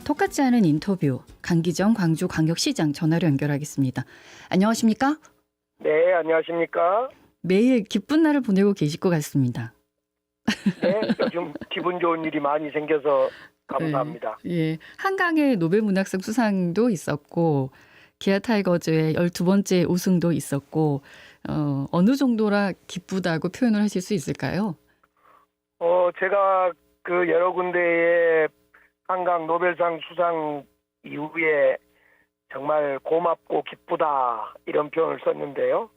똑같지 않은 인터뷰, 강기정 광주광역시장 전화로 연결하겠습니다. 안녕하십니까? 네, 안녕하십니까? 매일 기쁜 날을 보내고 계실 것 같습니다. 네, 요즘 기분 좋은 일이 많이 생겨서 감사합니다. 예, 한강의 노벨문학상 수상도 있었고 기아 타이거즈의 12번째 우승도 있었고 어느 정도라 기쁘다고 표현을 하실 수 있을까요? 제가 그 여러 군데의 한강 노벨상 수상 이후에 정말 고맙고 기쁘다 이런 표현을 썼는데요.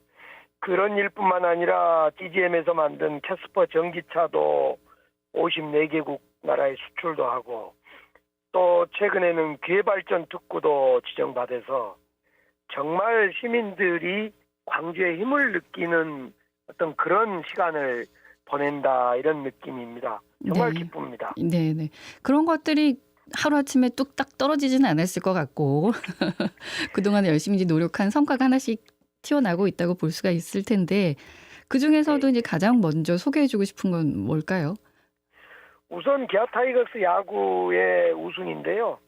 그런 일뿐만 아니라 DGM에서 만든 캐스퍼 전기차도 54개국 나라에 수출도 하고 또 최근에는 기회발전 특구도 지정받아서 정말 시민들이 광주의 힘을 느끼는 어떤 그런 시간을 보낸다 이런 느낌입니다. 정말 네. 기쁩니다. 네네. 그런 것들이 하루아침에 뚝딱 떨어지지는 않았을 것 같고 그동안 열심히 이제 노력한 성과가 하나씩 튀어나오고 있다고 볼 수가 있을 텐데 그중에서도 이제 가장 먼저 소개해주고 싶은 건 뭘까요? 우선 기아 타이거스 야구의 우승인데요.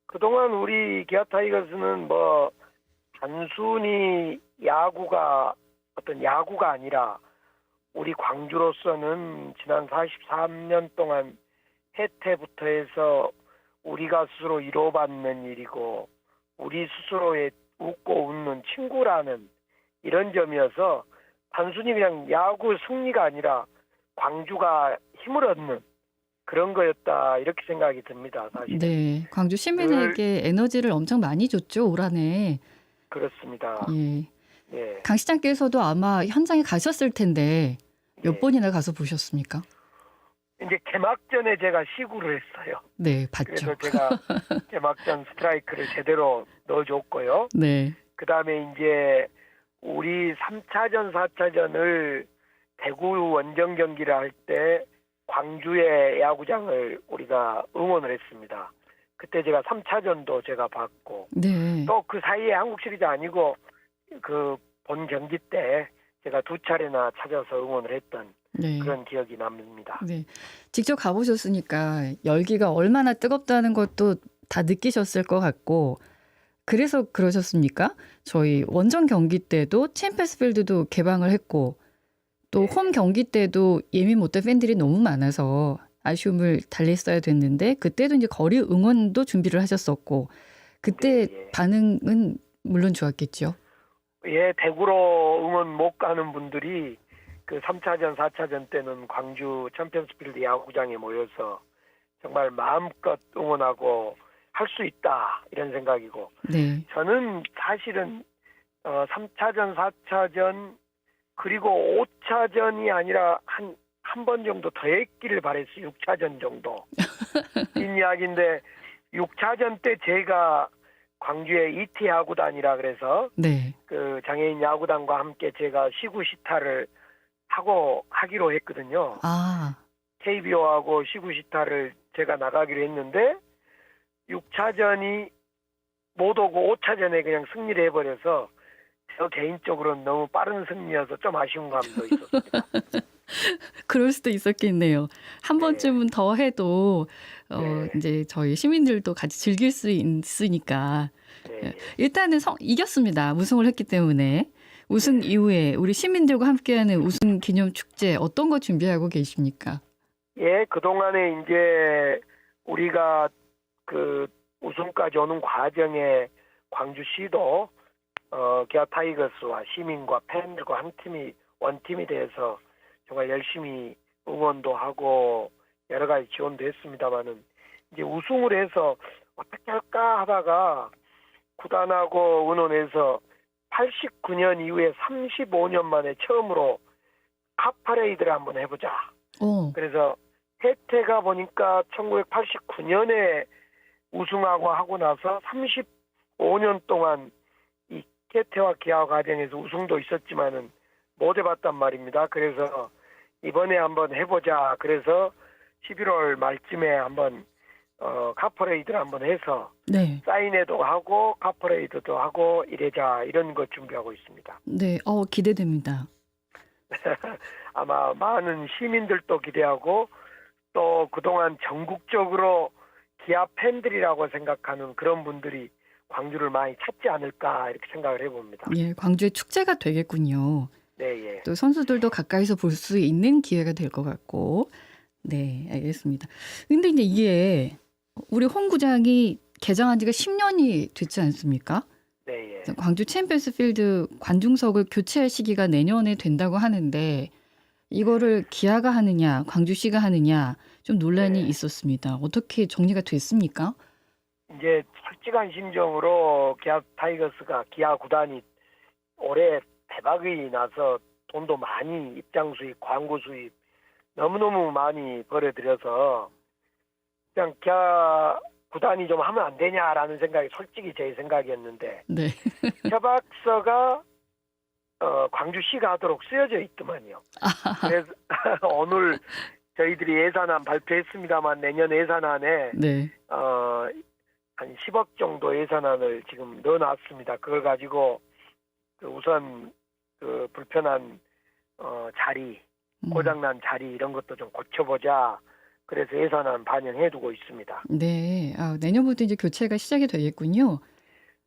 그동안 우리 기아 타이거스는 뭐 단순히 야구가 어떤 야구가 아니라 우리 광주로서는 지난 43년 동안 해태부터 해서 우리가 스스로 이뤄받는 일이고 우리 스스로의 웃고 웃는 친구라는 이런 점이어서 단순히 그냥 야구 승리가 아니라 광주가 힘을 얻는 그런 거였다 이렇게 생각이 듭니다. 사실 네, 광주 시민에게 에너지를 엄청 많이 줬죠, 올 한해. 그렇습니다. 예. 예, 강 시장께서도 아마 현장에 가셨을 텐데 몇 예. 번이나 가서 보셨습니까? 이제 개막전에 제가 시구를 했어요. 네, 그래서 봤죠. 제가 개막전 스트라이크를 제대로 넣어줬고요. 네. 그 다음에 이제 우리 3차전, 4차전을 대구 원정 경기를 할 때 광주의 야구장을 우리가 응원을 했습니다. 그때 제가 3차전도 제가 봤고 네. 또 그 사이에 한국 시리즈 아니고 그 본 경기 때 제가 2차례나 찾아서 응원을 했던 네. 그런 기억이 남습니다. 네. 직접 가보셨으니까 열기가 얼마나 뜨겁다는 것도 다 느끼셨을 것 같고 그래서 그러셨습니까? 저희 원정 경기 때도 챔피언스 필드도 개방을 했고 또 홈 경기 때도 예민 못된 팬들이 너무 많아서 아쉬움을 달랬어야 됐는데 그때도 이제 거리 응원도 준비를 하셨었고 그때 네, 예. 반응은 물론 좋았겠죠. 예, 대구로 응원 못 가는 분들이 그 3차전, 4차전 때는 광주 챔피언스필드 야구장에 모여서 정말 마음껏 응원하고 할 수 있다 이런 생각이고 네. 저는 사실은 3차전, 4차전 그리고 5차전이 아니라 한 번 정도 더 했기를 바랬어요. 6차전 정도. 인 이야기인데 6차전 때 제가 광주의 이티 야구단이라 그래서 네. 그 장애인 야구단과 함께 제가 시구 시타를 하기로 했거든요. 아, KBO하고 시구 시타를 제가 나가기로 했는데 6차전이 못 오고 5차전에 그냥 승리를 해버려서 저 개인적으로는 너무 빠른 승리여서 좀 아쉬운 감도 있었습니다. 그럴 수도 있었겠네요. 한 네. 번쯤은 더 해도 네. 이제 저희 시민들도 같이 즐길 수 있으니까 네. 일단은 이겼습니다. 우승을 했기 때문에 우승 이후에 우리 시민들과 함께하는 우승 기념 축제 어떤 거 준비하고 계십니까? 예, 그동안에 이제 우리가 그 우승까지 오는 과정에 광주시도 기아 타이거스와 시민과 팬들과 원팀이 돼서 정말 열심히 응원도 하고 여러 가지 지원도 했습니다만은 이제 우승을 해서 어떻게 할까 하다가 구단하고 의논해서 89년 이후에 35년 만에 처음으로 카파레이드를 한번 해보자. 그래서 혜태가 보니까 1989년에 우승하고 하고 나서 35년 동안 이 혜태와 기아 과정에서 우승도 있었지만은 못 해봤단 말입니다. 그래서 이번에 한번 해보자. 그래서 11월 말쯤에 한번 카퍼레이드를 한번 해서 네. 사인회도 하고 카퍼레이드도 하고 이래자 이런 거 준비하고 있습니다. 네. 기대됩니다. 아마 많은 시민들도 기대하고 또 그동안 전국적으로 기아 팬들이라고 생각하는 그런 분들이 광주를 많이 찾지 않을까 이렇게 생각을 해봅니다. 예, 광주의 축제가 되겠군요. 네, 예. 또 선수들도 가까이서 볼 수 있는 기회가 될 것 같고. 네, 알겠습니다. 근데 이제 이게 우리 홈구장이 개장한 지가 10년이 됐지 않습니까? 네, 예. 그래서 광주 챔피언스 필드 관중석을 교체할 시기가 내년에 된다고 하는데 이거를 기아가 하느냐, 광주시가 하느냐 좀 논란이 네. 있었습니다. 어떻게 정리가 됐습니까? 이제 솔직한 심정으로 기아 타이거스가 기아 구단이 올해 대박이 나서 돈도 많이 입장 수입, 광고 수입 너무너무 많이 벌어들여서 그냥 기아 구단이 좀 하면 안 되냐라는 생각이 솔직히 제 생각이었는데 네. 협약서가 광주시가 하도록 쓰여져 있더만요. 그래서 오늘 저희들이 예산안 발표했습니다만 내년 예산안에 네. 한 10억 정도 예산안을 지금 넣어놨습니다. 그걸 가지고 우선 그 불편한 자리, 고장난 자리 이런 것도 좀 고쳐보자. 그래서 예산안 반영해두고 있습니다. 네. 내년부터 이제 교체가 시작이 되겠군요.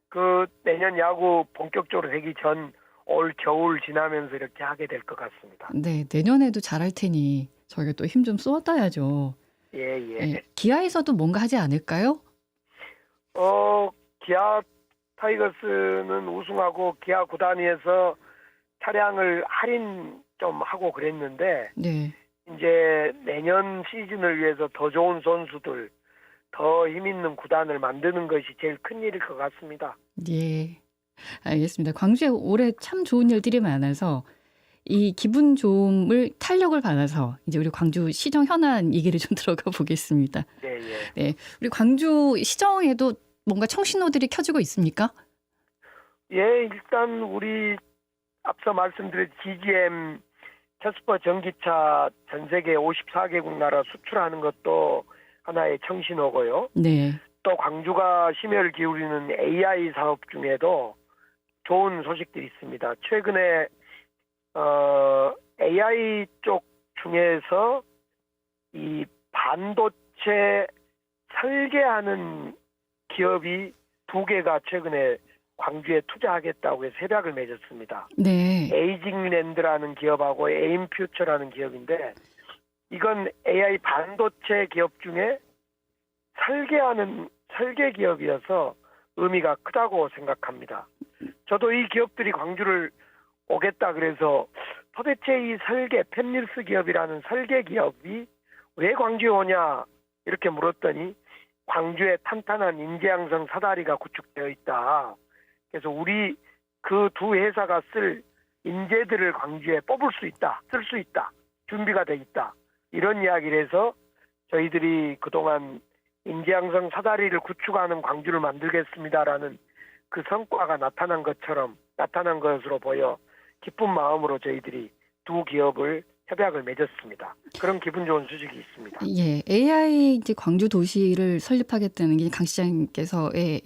그 내년 야구 본격적으로 되기 전 올 겨울 지나면서 이렇게 하게 될 것 같습니다. 네, 내년에도 잘할 테니 저희가 또 힘 좀 쏟아야죠. 예, 예. 예, 기아에서도 뭔가 하지 않을까요? 기아 타이거스는 우승하고 기아 구단위에서 차량을 할인 좀 하고 그랬는데 네. 이제 내년 시즌을 위해서 더 좋은 선수들, 더 힘있는 구단을 만드는 것이 제일 큰 일일 것 같습니다. 예. 알겠습니다. 광주에 올해 참 좋은 일들이 많아서 이 기분 좋음을 탄력을 받아서 이제 우리 광주 시정 현안 얘기를 좀 들어가 보겠습니다. 네, 예. 네. 우리 광주 시정에도 뭔가 청신호들이 켜지고 있습니까? 예, 일단 우리 앞서 말씀드린 GGM 캐스퍼 전기차 전 세계 54개국 나라 수출하는 것도 하나의 청신호고요. 네. 또 광주가 심혈을 기울이는 AI 사업 중에도 좋은 소식들이 있습니다. 최근에 AI 쪽 중에서 이 반도체 설계하는 기업이 2개가 최근에 광주에 투자하겠다고 해서 협약을 맺었습니다. 네. 에이징랜드라는 기업하고 에임퓨처라는 기업인데 이건 AI 반도체 기업 중에 설계하는 설계 기업이어서 의미가 크다고 생각합니다. 저도 이 기업들이 광주를 오겠다 그래서 도대체 이 설계 펜닐스 기업이라는 설계 기업이 왜 광주에 오냐 이렇게 물었더니 광주에 탄탄한 인재양성 사다리가 구축되어 있다. 그래서 우리 그 두 회사가 쓸 인재들을 광주에 뽑을 수 있다. 쓸 수 있다. 준비가 돼 있다. 이런 이야기를 해서 저희들이 그동안 인재양성 사다리를 구축하는 광주를 만들겠습니다라는 그 성과가 나타난 것으로 보여 기쁜 마음으로 저희들이 두 기업을 협약을 맺었습니다. 그런 기분 좋은 소식이 있습니다. 예, AI 이제 광주 도시를 설립하겠다는 게 강 시장께서의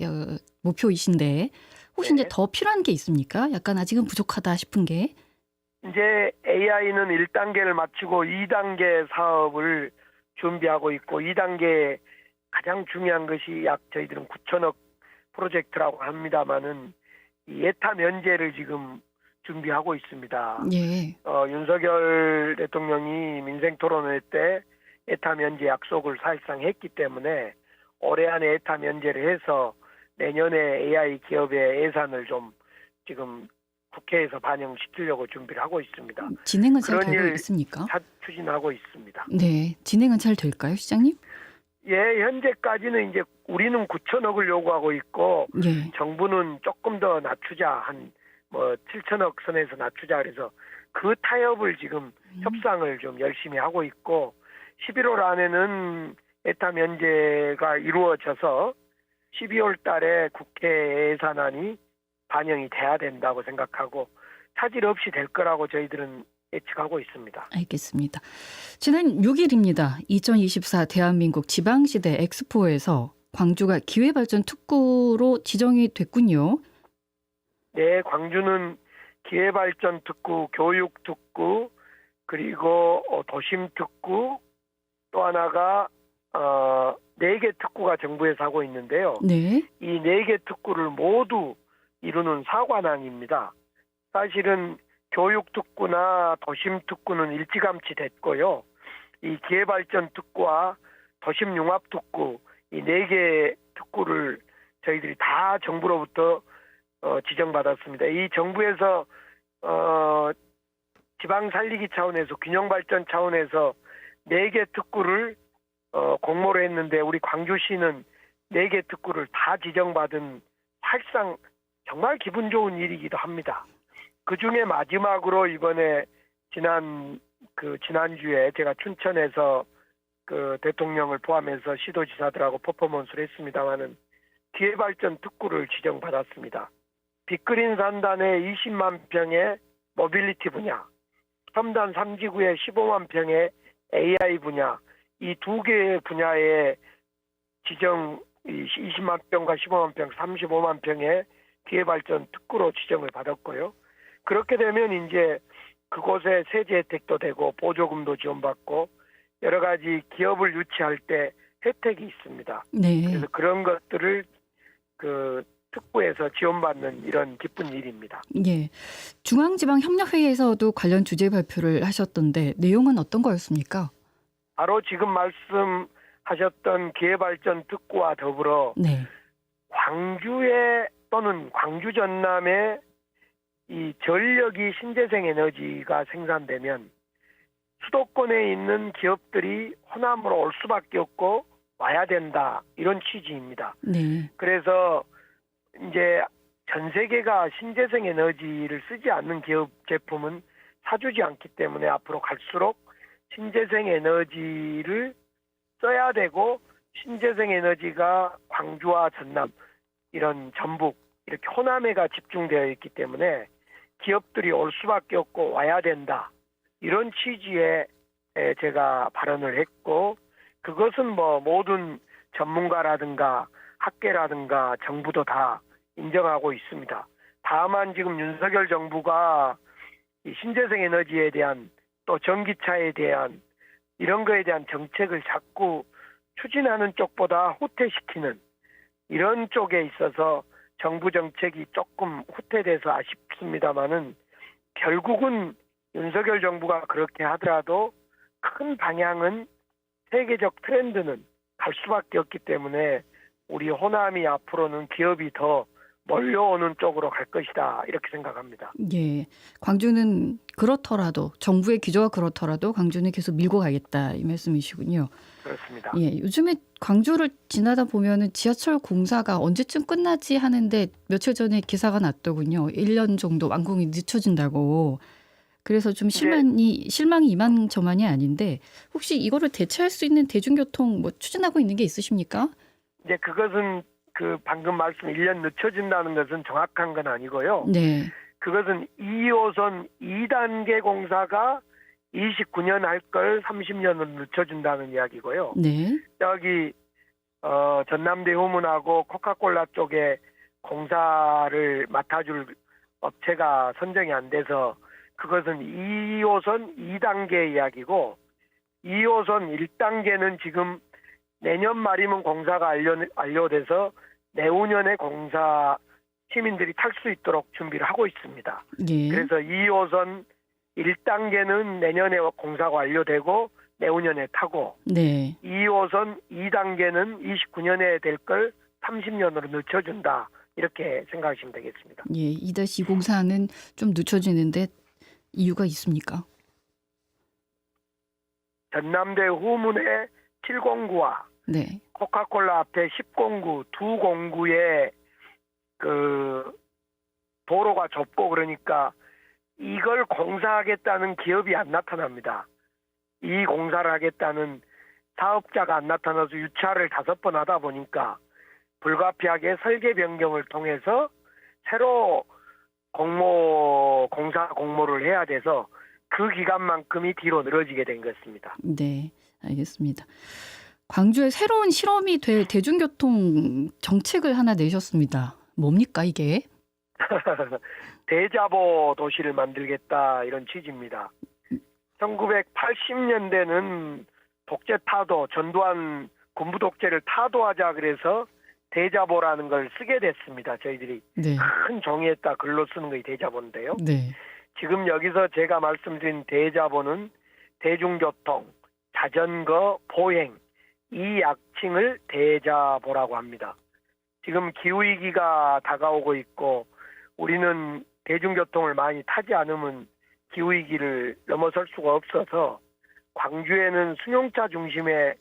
목표이신데 혹시 네. 이제 더 필요한 게 있습니까? 약간 아직은 부족하다 싶은 게. 이제 AI는 1단계를 마치고 2단계 사업을 준비하고 있고 2단계 가장 중요한 것이 약 저희들은 9천억 프로젝트라고 합니다마는 이 예타 면제를 지금 준비하고 있습니다. 예. 윤석열 대통령이 민생토론회 때 예타 면제 약속을 사실상 했기 때문에 올해 안에 예타 면제를 해서 내년에 AI 기업의 예산을 좀 지금 국회에서 반영시키려고 준비를 하고 있습니다. 진행은 잘 그런 되고 일 있습니까? 추진하고 있습니다. 네, 진행은 잘 될까요, 시장님? 예, 현재까지는 이제 우리는 9천억을 요구하고 있고 예. 정부는 조금 더 낮추자 한 7천억 선에서 낮추자 그래서 그 타협을 지금 협상을 좀 열심히 하고 있고 11월 안에는 예타 면제가 이루어져서 12월 달에 국회 예산안이 반영이 돼야 된다고 생각하고 차질 없이 될 거라고 저희들은 예측하고 있습니다. 알겠습니다. 지난 6일입니다. 2024 대한민국 지방시대 엑스포에서 광주가 기회발전 특구로 지정이 됐군요. 네, 광주는 기회발전 특구, 교육 특구, 그리고 도심 특구, 또 하나가 4개 특구가 정부에서 하고 있는데요. 네. 이 4개 특구를 모두 이루는 사관왕입니다. 사실은 교육특구나 도심특구는 일찌감치 됐고요. 이 기회발전특구와 도심융합특구 이 4개 특구를 저희들이 다 정부로부터 지정받았습니다. 이 정부에서 지방 살리기 차원에서 균형발전 차원에서 4개 특구를 공모를 했는데 우리 광주시는 4개 특구를 다 지정받은 사실상 정말 기분 좋은 일이기도 합니다. 그 중에 마지막으로 이번에 지난주에 제가 춘천에서 그 대통령을 포함해서 시도지사들하고 퍼포먼스를 했습니다마는 기회발전 특구를 지정받았습니다. 빅그린 산단의 20만 평의 모빌리티 분야, 첨단 3지구의 15만 평의 AI 분야, 이 2개의 분야의 지정 20만 평과 15만 평, 35만 평의 기회발전 특구로 지정을 받았고요. 그렇게 되면 이제 그곳에 세제 혜택도 되고 보조금도 지원받고 여러 가지 기업을 유치할 때 혜택이 있습니다. 네. 그래서 그런 것들을 그 특구에서 지원받는 이런 기쁜 일입니다. 예. 중앙지방협력회의에서도 관련 주제 발표를 하셨던데 내용은 어떤 거였습니까? 바로 지금 말씀하셨던 기회발전 특구와 더불어 네. 광주에 또는 광주 전남에 이 전력이 신재생 에너지가 생산되면 수도권에 있는 기업들이 호남으로 올 수밖에 없고 와야 된다 이런 취지입니다. 네. 그래서 이제 전 세계가 신재생 에너지를 쓰지 않는 기업 제품은 사주지 않기 때문에 앞으로 갈수록 신재생 에너지를 써야 되고 신재생 에너지가 광주와 전남 이런 전북 이렇게 호남에가 집중되어 있기 때문에 기업들이 올 수밖에 없고 와야 된다. 이런 취지에 제가 발언을 했고 그것은 뭐 모든 전문가라든가 학계라든가 정부도 다 인정하고 있습니다. 다만 지금 윤석열 정부가 이 신재생 에너지에 대한 또 전기차에 대한 이런 거에 대한 정책을 자꾸 추진하는 쪽보다 후퇴시키는 이런 쪽에 있어서 정부 정책이 조금 후퇴돼서 아쉽습니다마는 결국은 윤석열 정부가 그렇게 하더라도 큰 방향은 세계적 트렌드는 갈 수밖에 없기 때문에 우리 호남이 앞으로는 기업이 더 몰려오는 쪽으로 갈 것이다 이렇게 생각합니다. 예. 광주는 그렇더라도 정부의 기조가 그렇더라도 광주는 계속 밀고 가겠다 이 말씀이시군요. 그렇습니다. 예. 요즘에 광주를 지나다 보면은 지하철 공사가 언제쯤 끝나지 하는데 며칠 전에 기사가 났더군요. 1년 정도 완공이 늦춰진다고. 그래서 좀 실망이 이만저만이 아닌데 혹시 이거를 대체할 수 있는 대중교통 뭐 추진하고 있는 게 있으십니까? 이제 그것은 그 방금 말씀 1년 늦춰진다는 것은 정확한 건 아니고요. 네. 그것은 2호선 2단계 공사가 29년 할 걸 30년을 늦춰준다는 이야기고요. 네. 여기 전남대 후문하고 코카콜라 쪽에 공사를 맡아줄 업체가 선정이 안 돼서 그것은 2호선 2단계 이야기고 2호선 1단계는 지금 내년 말이면 공사가 완료돼서 내후년에 공사 시민들이 탈 수 있도록 준비를 하고 있습니다. 예. 그래서 2호선 1단계는 내년에 공사가 완료되고 내후년에 타고 네. 2호선 2단계는 29년에 될 걸 30년으로 늦춰준다. 이렇게 생각하시면 되겠습니다. 예. 2-2 공사는 좀 늦춰지는데 이유가 있습니까? 전남대 후문에 7공구와 네. 코카콜라 앞에 10공구 두 공구에 그 도로가 좁고 그러니까 이걸 공사하겠다는 기업이 안 나타납니다. 이 공사를 하겠다는 사업자가 안 나타나서 유찰을 5번 하다 보니까 불가피하게 설계 변경을 통해서 새로 공사 공모를 해야 돼서 그 기간만큼이 뒤로 늘어지게 된 것입니다. 네. 알겠습니다. 광주에 새로운 실험이 될 대중교통 정책을 하나 내셨습니다. 뭡니까 이게? 대자보 도시를 만들겠다 이런 취지입니다. 1980년대는 독재타도 전두환 군부 독재를 타도하자 그래서 대자보라는 걸 쓰게 됐습니다. 저희들이 네. 큰 종이에다 글로 쓰는 것이 대자보인데요. 네. 지금 여기서 제가 말씀드린 대자보는 대중교통, 자전거, 보행 이 약칭을 대자보라고 합니다. 지금 기후위기가 다가오고 있고 우리는 대중교통을 많이 타지 않으면 기후위기를 넘어설 수가 없어서 광주에는 승용차 중심의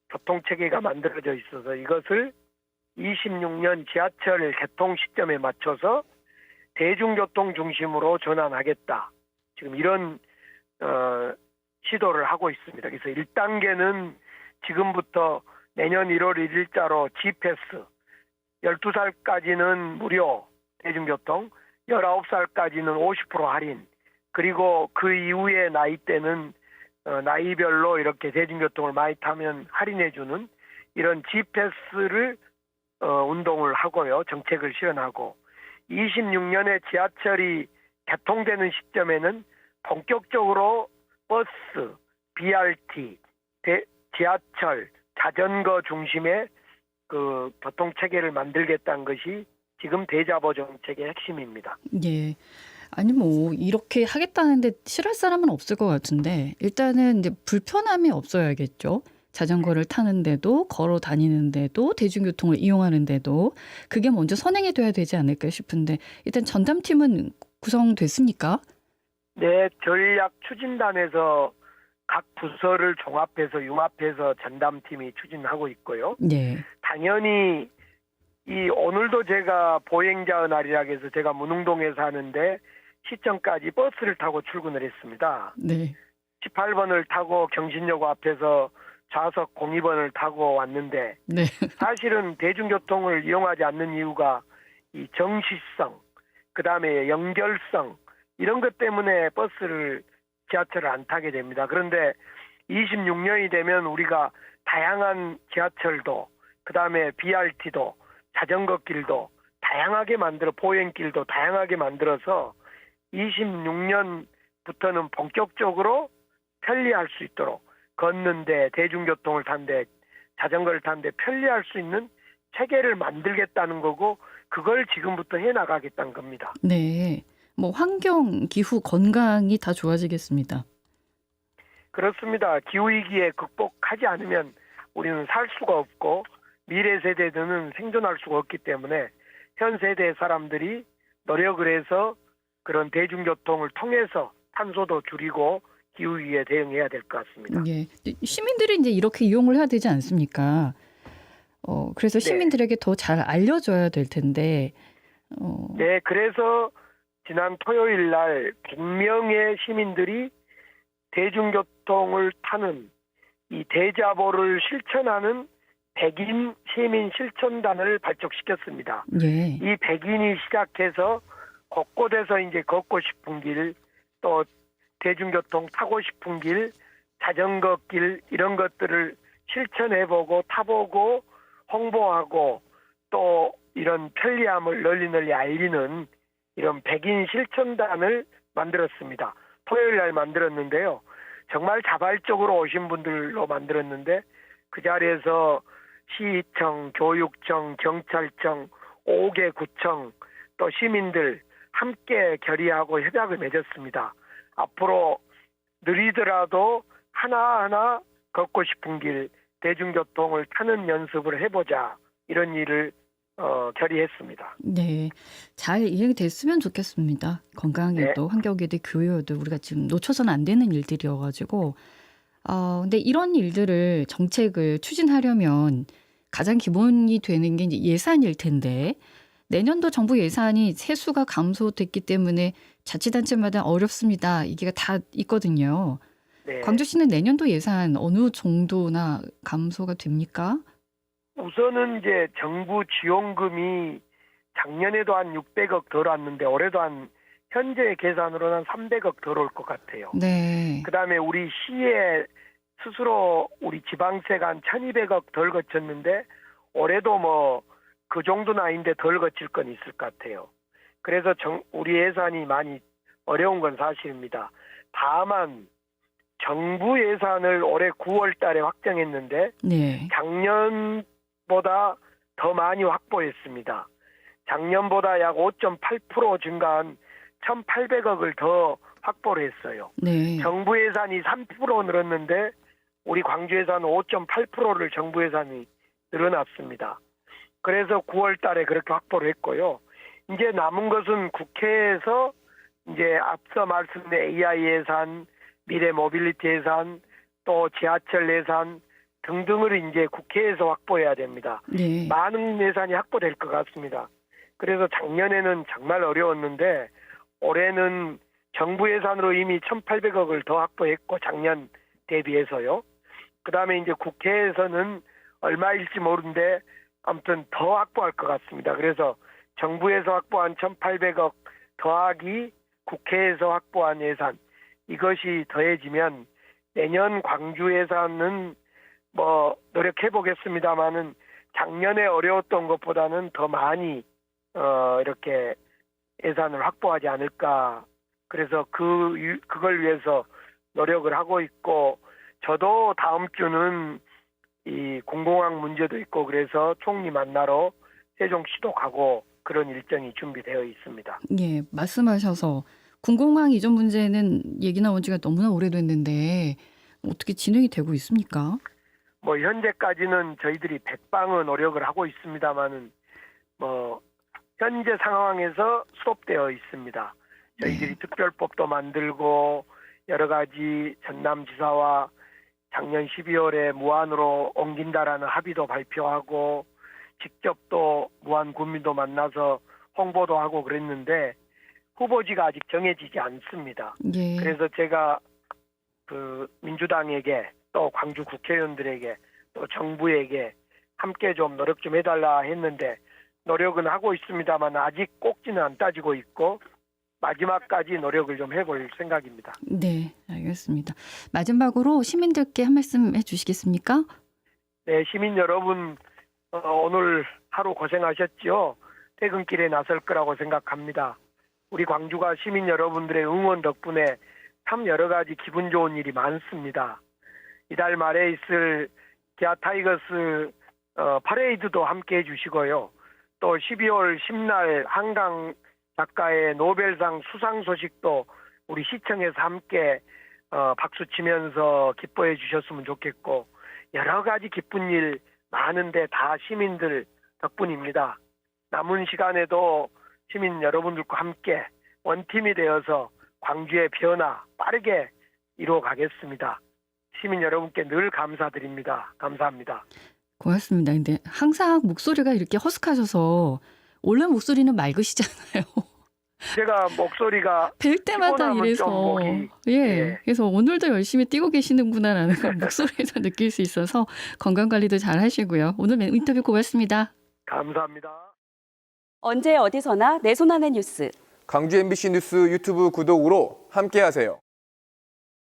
교통체계가 만들어져 있어서 이것을 26년 지하철 개통 시점에 맞춰서 대중교통 중심으로 전환하겠다. 지금 이런 시도를 하고 있습니다. 그래서 1단계는 지금부터 내년 1월 1일자로 G패스 12살까지는 무료 대중교통, 19살까지는 50% 할인, 그리고 그 이후의 나이대는 나이별로 이렇게 대중교통을 많이 타면 할인해주는 이런 G패스를 운동을 하고요. 정책을 실현하고 26년에 지하철이 개통되는 시점에는 본격적으로 버스, BRT, 지하철, 자전거 중심의 그 교통체계를 만들겠다는 것이 지금 대자보 정책의 핵심입니다. 예. 아니 뭐 이렇게 하겠다는데 싫어할 사람은 없을 것 같은데 일단은 이제 불편함이 없어야겠죠. 자전거를 타는데도 걸어 다니는데도 대중교통을 이용하는데도 그게 먼저 선행이 돼야 되지 않을까 싶은데 일단 전담팀은 구성됐습니까? 네, 전략 추진단에서 각 부서를 종합해서 융합해서 전담팀이 추진하고 있고요. 네. 당연히 오늘도 제가 보행자의 날이라고 해서 제가 문흥동에 사는데 시청까지 버스를 타고 출근을 했습니다. 네. 18번을 타고 경신여고 앞에서 좌석 02번을 타고 왔는데 네. 사실은 대중교통을 이용하지 않는 이유가 이 정시성, 그다음에 연결성 이런 것 때문에 지하철을 안 타게 됩니다. 그런데 26년이 되면 우리가 다양한 지하철도 그다음에 BRT도 자전거 길도 다양하게 보행길도 다양하게 만들어서 26년부터는 본격적으로 편리할 수 있도록 걷는데 대중교통을 탄데 자전거를 탄데 편리할 수 있는 체계를 만들겠다는 거고 그걸 지금부터 해나가겠다는 겁니다. 네. 뭐 환경, 기후, 건강이 다 좋아지겠습니다. 그렇습니다. 기후위기에 극복하지 않으면 우리는 살 수가 없고 미래 세대들은 생존할 수가 없기 때문에 현 세대 사람들이 노력을 해서 그런 대중교통을 통해서 탄소도 줄이고 기후위기에 대응해야 될 것 같습니다. 예. 시민들이 이제 이렇게 이용을 해야 되지 않습니까? 그래서 시민들에게 더 잘 알려줘야 될 텐데. 네, 그래서 지난 토요일 날 100명의 시민들이 대중교통을 타는 이 대자보를 실천하는 100인 시민 실천단을 발족시켰습니다. 예. 이 100인이 시작해서 곳곳에서 이제 걷고 싶은 길, 또 대중교통 타고 싶은 길, 자전거 길 이런 것들을 실천해보고 타보고 홍보하고 또 이런 편리함을 널리 알리는 이런 100인 실천단을 만들었습니다. 토요일 날 만들었는데요. 정말 자발적으로 오신 분들로 만들었는데 그 자리에서 시청, 교육청, 경찰청, 5개 구청 또 시민들 함께 결의하고 협약을 맺었습니다. 앞으로 느리더라도 하나하나 걷고 싶은 길, 대중교통을 타는 연습을 해보자 이런 일을 결의했습니다. 네. 잘 이행됐으면 좋겠습니다. 건강에도 네. 환경에도 교육에도 우리가 지금 놓쳐서는 안 되는 일들이어가지고 근데 이런 일들을 정책을 추진하려면 가장 기본이 되는 게 이제 예산일 텐데 내년도 정부 예산이 세수가 감소됐기 때문에 자치단체마다 어렵습니다. 이게 다 있거든요. 네. 광주시는 내년도 예산 어느 정도나 감소가 됩니까? 우선은 이제 정부 지원금이 작년에도 한 600억 덜 왔는데 올해도 현재 계산으로는 300억 덜 올 것 같아요. 네. 그다음에 우리 시에 스스로 우리 지방세가 한 1200억 덜 거쳤는데 올해도 뭐 그 정도는 아닌데 덜 거칠 건 있을 것 같아요. 그래서 우리 예산이 많이 어려운 건 사실입니다. 다만 정부 예산을 올해 9월 달에 확정했는데 네. 작년보다 더 많이 확보했습니다. 작년보다 약 5.8% 증가한 1,800억을 더 확보를 했어요. 네. 정부 예산이 3% 늘었는데 우리 광주 예산은 5.8%를 정부 예산이 늘어났습니다. 그래서 9월 달에 그렇게 확보를 했고요. 이제 남은 것은 국회에서 이제 앞서 말씀드린 AI 예산, 미래 모빌리티 예산, 또 지하철 예산 등등을 이제 국회에서 확보해야 됩니다. 네. 많은 예산이 확보될 것 같습니다. 그래서 작년에는 정말 어려웠는데 올해는 정부 예산으로 이미 1,800억을 더 확보했고 작년 대비해서요. 그다음에 이제 국회에서는 얼마일지 모르는데 아무튼 더 확보할 것 같습니다. 그래서 정부에서 확보한 1,800억 더하기 국회에서 확보한 예산 이것이 더해지면 내년 광주 예산은 뭐 노력해 보겠습니다만은 작년에 어려웠던 것보다는 더 많이 이렇게 예산을 확보하지 않을까. 그래서 그걸 위해서 노력을 하고 있고 저도 다음 주는 이 공공항 문제도 있고 그래서 총리 만나러 세종시도 가고 그런 일정이 준비되어 있습니다. 예, 말씀하셔서 군공항 이전 문제는 얘기 나온 지가 너무나 오래됐는데 어떻게 진행이 되고 있습니까? 뭐 현재까지는 저희들이 백방의 노력을 하고 있습니다만은 뭐 현재 상황에서 스톱되어 있습니다. 저희들이 특별법도 만들고 여러 가지 전남지사와 작년 12월에 무안으로 옮긴다라는 합의도 발표하고 직접 또 무안 군민도 만나서 홍보도 하고 그랬는데 후보지가 아직 정해지지 않습니다. 예. 그래서 제가 그 민주당에게 또 광주 국회의원들에게 또 정부에게 함께 좀 노력 좀 해달라 했는데 노력은 하고 있습니다만 아직 꼭지는 안 따지고 있고 마지막까지 노력을 좀 해볼 생각입니다. 네, 알겠습니다. 마지막으로 시민들께 한 말씀 해주시겠습니까? 네, 시민 여러분 오늘 하루 고생하셨죠? 퇴근길에 나설 거라고 생각합니다. 우리 광주가 시민 여러분들의 응원 덕분에 참 여러 가지 기분 좋은 일이 많습니다. 이달 말에 있을 기아 타이거스 퍼레이드도 함께 해주시고요. 또 12월 10날 한강 작가의 노벨상 수상 소식도 우리 시청에서 함께 박수 치면서 기뻐해 주셨으면 좋겠고 여러 가지 기쁜 일 많은데 다 시민들 덕분입니다. 남은 시간에도 시민 여러분들과 함께 원팀이 되어서 광주의 변화 빠르게 이루어 가겠습니다. 시민 여러분께 늘 감사드립니다. 감사합니다. 고맙습니다. 근데 항상 목소리가 이렇게 허스카셔서 원래 목소리는 맑으시잖아요. 제가 목소리가 뵐 때마다 피곤하면 이래서 좀 목이, 예, 그래서 오늘도 열심히 뛰고 계시는구나라는 걸 목소리에서 느낄 수 있어서 건강 관리도 잘 하시고요. 오늘 인터뷰 고맙습니다. 감사합니다. 언제 어디서나 내 손 안의 뉴스. 광주 MBC 뉴스 유튜브 구독으로 함께하세요.